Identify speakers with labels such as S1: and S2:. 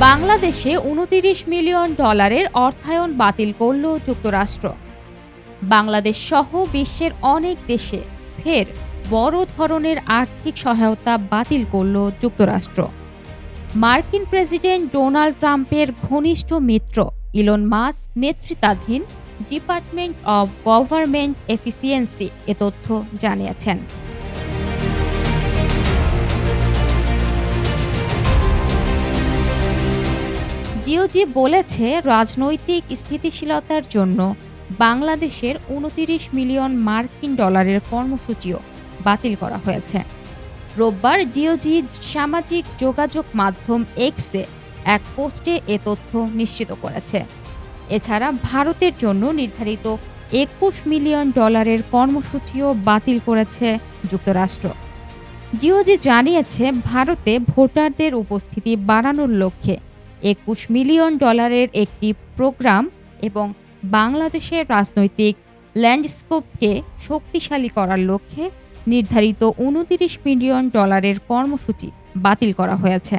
S1: বাংলাদেশে ২৯ মিলিয়ন ডলারের অর্থায়ন বাতিল করল যুক্তরাষ্ট্র। বাংলাদেশ সহ বিশ্বের অনেক দেশে ফের বড় ধরনের আর্থিক সহায়তা বাতিল করল যুক্তরাষ্ট্র। মার্কিন প্রেসিডেন্ট ডোনাল্ড ট্রাম্পের ঘনিষ্ঠ মিত্র ইলন মাস্ক নেতৃত্বাধীন ডিপার্টমেন্ট অব গভর্নমেন্ট এফিসিয়েন্সি এ তথ্য জানিয়েছেন। ডিওজি বলেছে, রাজনৈতিক স্থিতিশীলতার জন্য বাংলাদেশের ২৯ মিলিয়ন মার্কিন ডলারের কর্মসূচিও বাতিল করা হয়েছে। রোববার ডিওজি সামাজিক যোগাযোগ মাধ্যম এক্সে এক পোস্টে এ তথ্য নিশ্চিত করেছে। এছাড়া ভারতের জন্য নির্ধারিত ২১ মিলিয়ন ডলারের কর্মসূচিও বাতিল করেছে যুক্তরাষ্ট্র। ডিওজি জানিয়েছে, ভারতে ভোটারদের উপস্থিতি বাড়ানোর লক্ষ্যে ২১ মিলিয়ন ডলারের একটি প্রোগ্রাম এবং বাংলাদেশের রাজনৈতিক ল্যান্ডস্কেপকে শক্তিশালী করার লক্ষ্যে নির্ধারিত ২৯ মিলিয়ন ডলারের কর্মসূচি বাতিল করা হয়েছে।